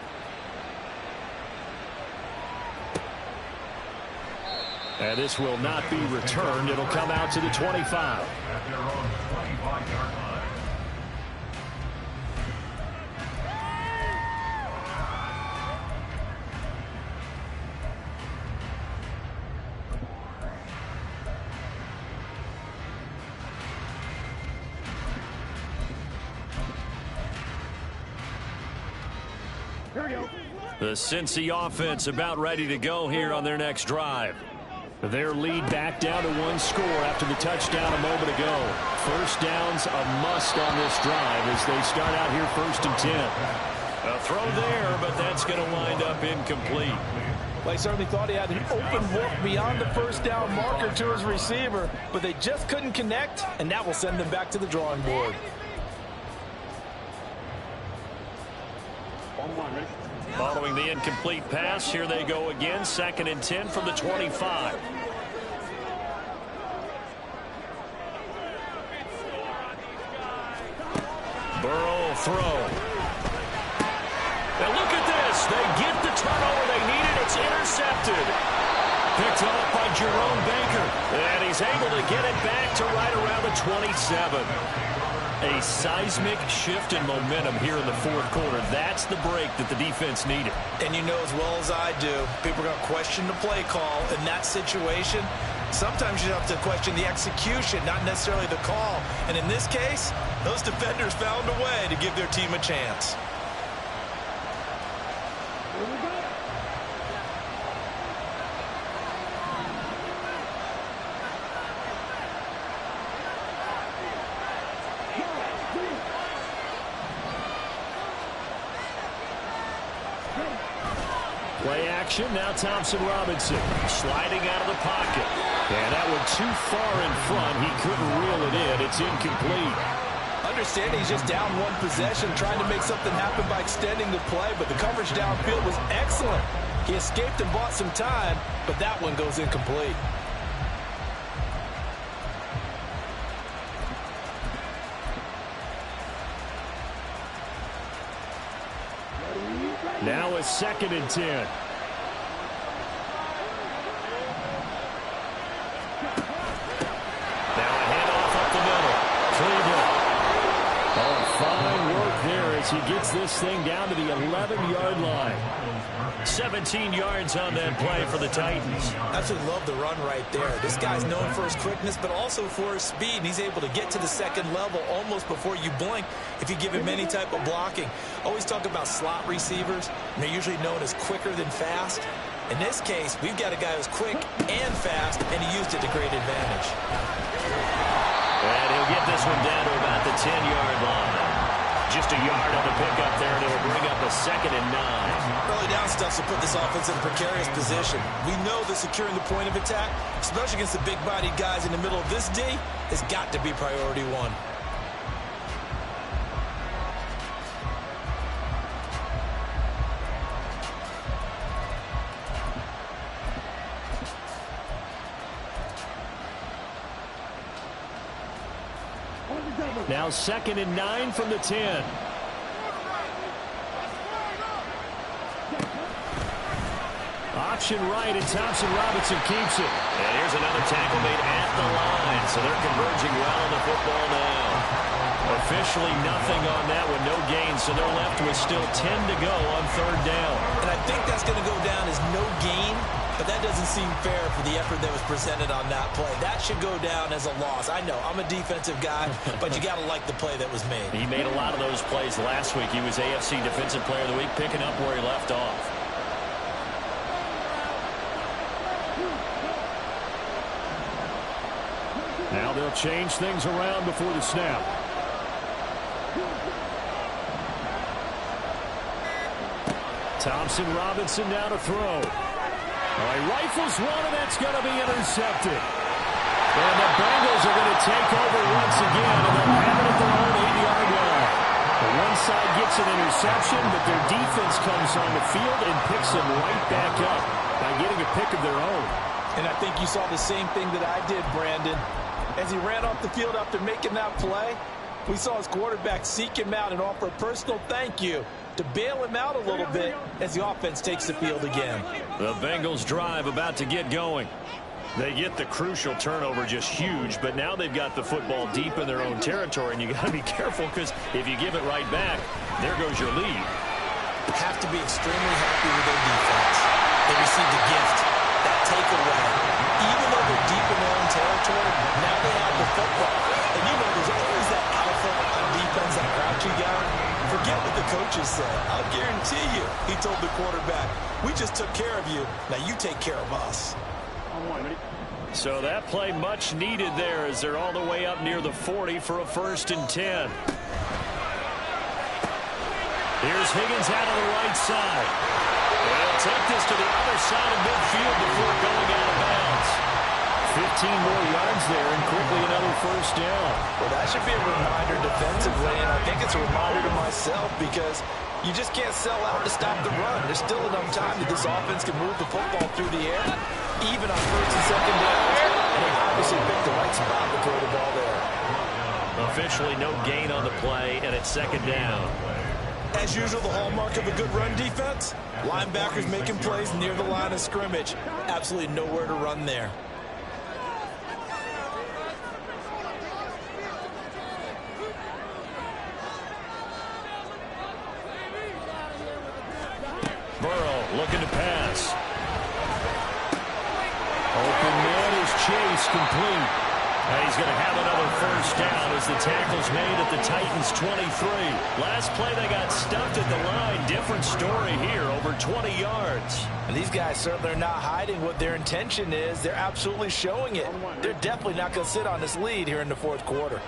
And this will not be returned. It'll come out to the 25. The Cincy offense about ready to go here on their next drive. Their lead back down to 1 score after the touchdown a moment ago. First down's a must on this drive as they start out here 1st and 10. A throw there, but that's going to wind up incomplete. Well, he certainly thought he had an open look beyond the 1st down marker to his receiver, but they just couldn't connect, and that will send them back to the drawing board. Following the incomplete pass, here they go again. 2nd and 10 from the 25. Burrow throw. Now look at this. They get the turnover they needed. It's intercepted. Picked off by Jerome Baker. And he's able to get it back to right around the 27. A seismic shift in momentum here in the 4th quarter. That's the break that the defense needed. And you know as well as I do, people are going to question the play call in that situation. Sometimes you have to question the execution, not necessarily the call. And in this case, those defenders found a way to give their team a chance. Play action, now Thompson Robinson sliding out of the pocket. And that one too far in front. He couldn't reel it in. It's incomplete. Understanding he's just down one possession, trying to make something happen by extending the play, but the coverage downfield was excellent. He escaped and bought some time, but that one goes incomplete. Now a 2nd and 10. Now a handoff up the middle. Cleveland. Oh, fine work there as he gets this thing down to the 11-yard line. 17 yards on that play for the Titans. Absolutely love the run right there. This guy's known for his quickness, but also for his speed. And he's able to get to the second level almost before you blink if you give him any type of blocking. Always talk about slot receivers, and they're usually known as quicker than fast. In this case, we've got a guy who's quick and fast, and he used it to great advantage. And he'll get this one down to about the 10-yard line. Just a yard on the pickup there, and it'll bring up a 2nd and 9. Early down stuff will put this offense in a precarious position. We know that securing the point of attack, especially against the big-bodied guys in the middle of this D, has got to be priority one. Now 2nd and 9 from the 10. Option right, and Thompson Robinson keeps it. And here's another tackle made at the line, so they're converging well on the football now. Officially nothing on that one, no gain, so they're left with still 10 to go on 3rd down. And I think that's going to go down as no gain, but that doesn't seem fair for the effort that was presented on that play. That should go down as a loss. I know, I'm a defensive guy, but you got to like the play that was made. He made a lot of those plays last week. He was AFC Defensive Player of the Week, picking up where he left off. Now they'll change things around before the snap. Thompson Robinson now to throw. He rifles one, and that's going to be intercepted. And the Bengals are going to take over once again, and they'll have it at their own 8-yard line. The one side gets an interception, but their defense comes on the field and picks them right back up by getting a pick of their own. And I think you saw the same thing that I did, Brandon. As he ran off the field after making that play, we saw his quarterback seek him out and offer a personal thank you to bail him out a little bit as the offense takes the field again. The Bengals drive about to get going. They get the crucial turnover, just huge, but now they've got the football deep in their own territory, and you got to be careful because if you give it right back, there goes your lead. Have to be extremely happy with their defense. They received a gift, that takeaway. Even though they're deep in their own territory, now they have the football. And you know there's always that alpha on defense, that grouchy guy. Forget what the coaches said. I'll guarantee you, he told the quarterback, we just took care of you, now you take care of us. So that play much needed there as they're all the way up near the 40 for a 1st and 10. Here's Higgins out of the right side. And he'll take this to the other side of midfield before going out of bounds. 15 more yards there and quickly another 1st down. Well, that should be a reminder defensively, and I think it's a reminder to myself because you just can't sell out to stop the run. There's still enough time that this offense can move the football through the air, even on 1st and 2nd downs, and they obviously picked the right spot to throw the ball there. Officially no gain on the play, and it's 2nd down. As usual, the hallmark of a good run defense, linebackers making plays near the line of scrimmage. Absolutely nowhere to run there. Burrow looking to pass. Open man is Chase, complete. And he's going to have another 1st down as the tackle's made at the Titans' 23. Last play they got stuffed at the line. Different story here, over 20 yards. And these guys certainly are not hiding what their intention is. They're absolutely showing it. They're definitely not going to sit on this lead here in the 4th quarter.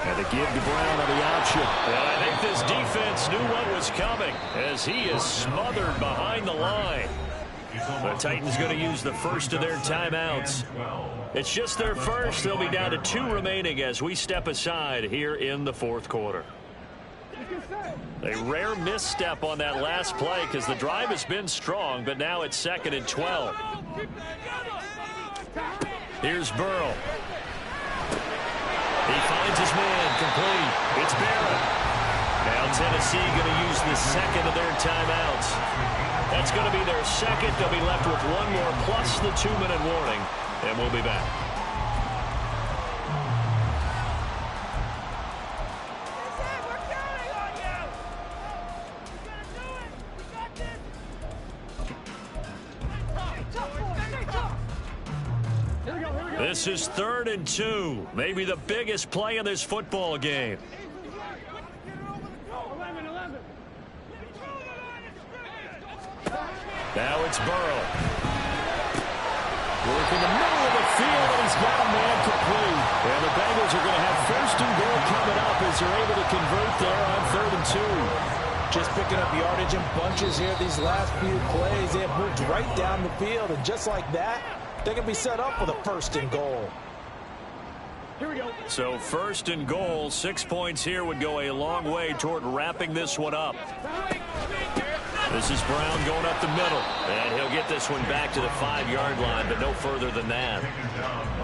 And to give to Brown on the option. Well, I think like this defense knew what was coming as he is smothered behind the line. The Titans going to use the first of their timeouts. It's just their first. They'll be down to 2 remaining as we step aside here in the fourth quarter. A rare misstep on that last play because the drive has been strong, but now it's 2nd and 12. Here's Burrow. He finds his man, complete. It's Barrett. Now Tennessee going to use the second of their timeouts. That's going to be their second. They'll be left with 1 more plus the 2-minute warning, and we'll be back. This is 3rd and 2, maybe the biggest play in this football game. Now it's Burrow. Working the middle of the field, and he's got a man complete. And the Bengals are going to have 1st and goal coming up as they're able to convert there on 3rd and 2. Just picking up yardage in bunches here these last few plays. They have moved right down the field, and just like that, they can be set up with a 1st and goal. Here we go. So 1st and goal, 6 points here would go a long way toward wrapping this one up. This is Brown going up the middle, and he'll get this one back to the 5-yard line, but no further than that.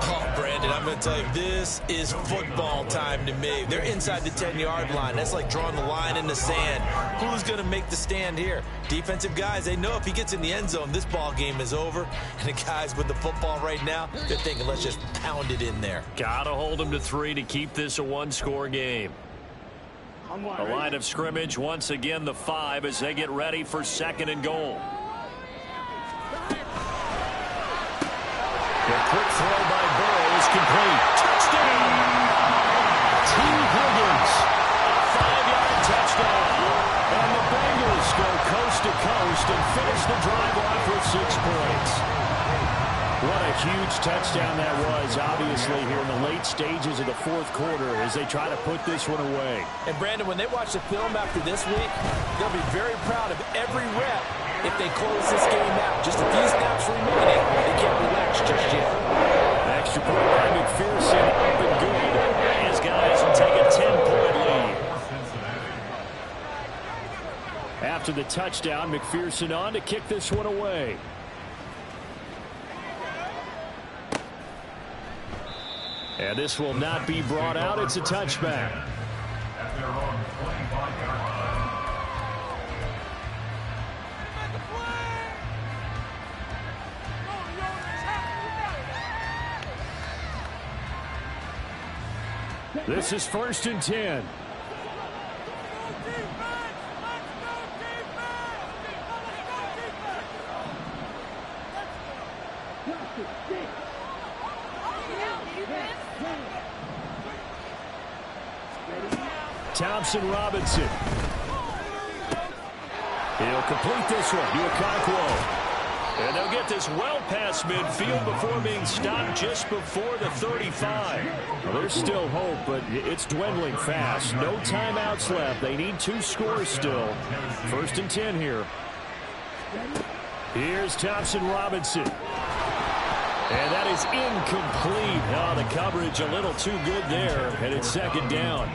Oh, Brandon, I'm going to tell you, this is football time to me. They're inside the 10-yard line. That's like drawing the line in the sand. Who's going to make the stand here? Defensive guys, they know if he gets in the end zone, this ball game is over. And the guys with the football right now, they're thinking, let's just pound it in there. Got to hold them to 3 to keep this a 1-score game. The line of scrimmage, once again, the 5 as they get ready for 2nd and goal. The quick throw by Burrow is complete. Touchdown! T. Higgins. A 5-yard touchdown. And the Bengals go coast to coast and finish the drive off with 6 points. What a huge touchdown that was, obviously, here in the late stages of the fourth quarter as they try to put this one away. And, Brandon, when they watch the film after this week, they'll be very proud of every rep if they close this game out. Just a few snaps remaining. They can't relax just yet. Extra point by McPherson, up and good. His guys will take a 10-point lead. After the touchdown, McPherson on to kick this one away. And this will not be brought out. It's a touchback. This is 1st and 10. Thompson Robinson. He'll complete this one to Okonkwo. And they'll get this well past midfield before being stopped just before the 35. Well, there's still hope, but it's dwindling fast. No timeouts left. They need 2 scores still. 1st and 10 here. Here's Thompson Robinson. And that is incomplete. Oh, the coverage a little too good there. And it's 2nd down.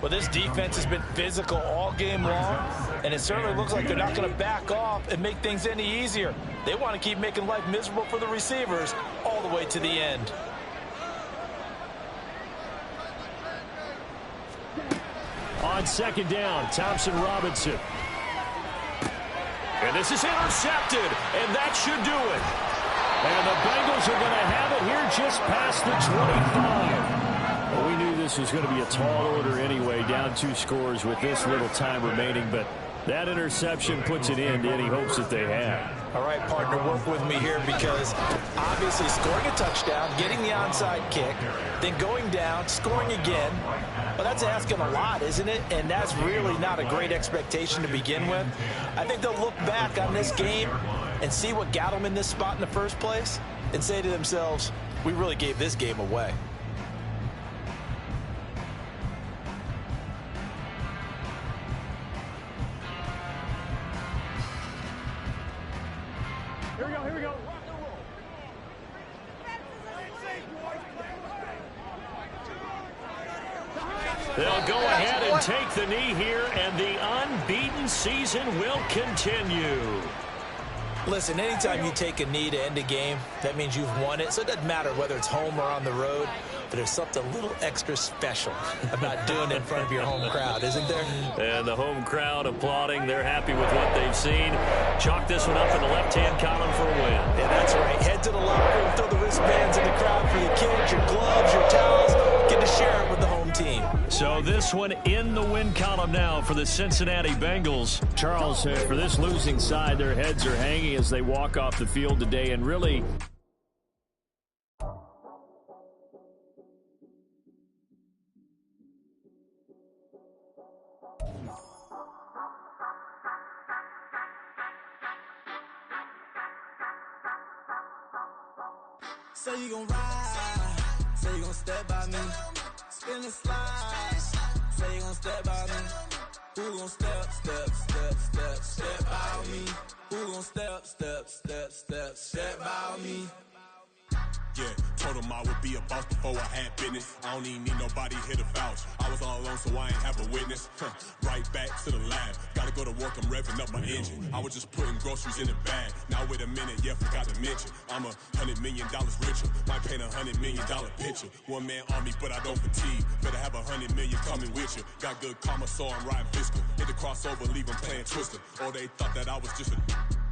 Well, this defense has been physical all game long, and it certainly looks like they're not going to back off and make things any easier. They want to keep making life miserable for the receivers all the way to the end. On 2nd down, Thompson Robinson. And this is intercepted, and that should do it. And the Bengals are going to have it here just past the 25. Well, we knew this was going to be a tall order anyway, down 2 scores with this little time remaining, but that interception puts an end to any hopes that they have. All right, partner, work with me here because obviously scoring a touchdown, getting the onside kick, then going down, scoring again, well, that's asking a lot, isn't it? And that's really not a great expectation to begin with. I think they'll look back on this game and see what got them in this spot in the first place and say to themselves, we really gave this game away. Here we go. They'll go ahead and take the knee here, and the unbeaten season will continue. Listen, anytime you take a knee to end a game, that means you've won it. So it doesn't matter whether it's home or on the road, but there's something a little extra special about doing it in front of your home crowd, isn't there? And the home crowd applauding. They're happy with what they've seen. Chalk this one up in the left-hand column for a win. Yeah, that's right. Head to the locker room, throw the wristbands in the crowd for your kids, your gloves, your towels. Get to share it with the home team. So this one in the win column now for the Cincinnati Bengals. Charles, for this losing side, their heads are hanging as they walk off the field today, and really... Say you gon' ride, say you gon' step by me, spin and slide, say you gon' step by me, who gon' step by me, who gon' step by me. Yeah, told him I would be a boss before I had business. I don't even need nobody here to vouch. I was all alone, so I ain't have a witness. Right back to the lab. Gotta go to work, I'm revving up my engine. I was just putting groceries in the bag. Now wait a minute, yeah, forgot to mention. I'm $100 million richer. Might paint $100 million picture. One man army, but I don't fatigue. Better have 100 million coming with you. Got good karma, so I'm riding fiscal. Hit the crossover, leave them playing Twister. Or they thought that I was just a...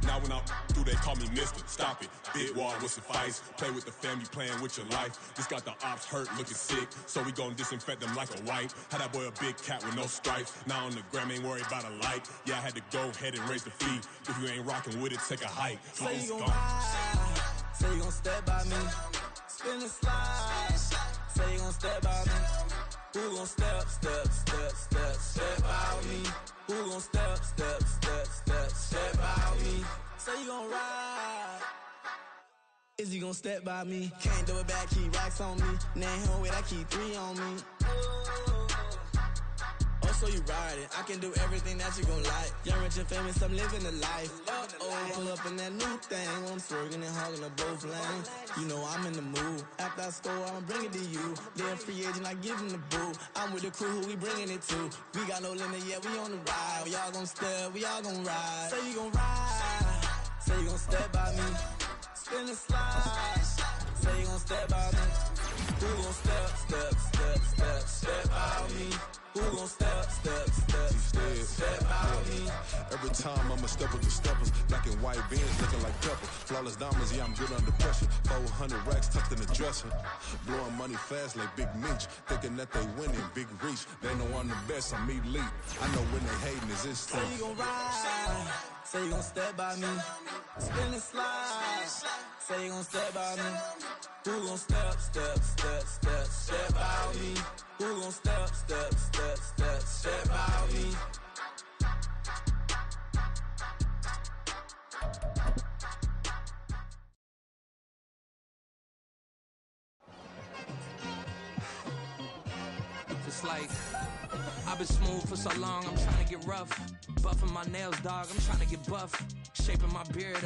Now when I'm through, they call me Mister. Stop it. Big wall with suffice. Play with the family, playing with your life. Just got the ops hurt, looking sick. So we gon' disinfect them like a wipe. Had that boy a big cat with no stripes. Now on the gram, ain't worried about a light. Yeah, I had to go ahead and raise the fee. If you ain't rocking with it, take a hike. Say you gon' ride, say you gon' step by me, spin and slide, say you gon' step by me, who gon' step by me, who gon' step by me, say you gon' ride, is he gon' step by me, can't do it back, keep racks on me, now home with I keep 3 on me. So you ride it, I can do everything that you gon' like. Young, rich, and famous, I'm living the life. Pull up in that new thing, I'm swerving and hogging up both lanes. You know I'm in the mood. After I score, I'ma bring it to you. They're a free agent, I give them the boo. I'm with the crew, who we bringing it to. We got no limit, yeah, we on the ride. We all gon' step, we all gon' ride. Say you gon' ride, say you gon' step by me. Spin and slide, say you gon' step by me. Who gon' step by me? Who gon' step by me? Every time I'm a step with the steppers. Black and white beans looking like pepper. Flawless diamonds, yeah, I'm good under pressure. 400 racks tucked in the dresser. Blowing money fast like Big Meech. Thinking that they winning, big reach. They know I'm the best, I'm elite. I know when they hating is instinct. Say you gon' ride, say you gon' step by me. Spin and slide, say you gon' step by me. Who gon' step by me? Who gon' step by me? It's like I've been smooth for so long, I'm trying to get rough. Buffing my nails, dog, I'm trying to get buff. Shaping my beard up.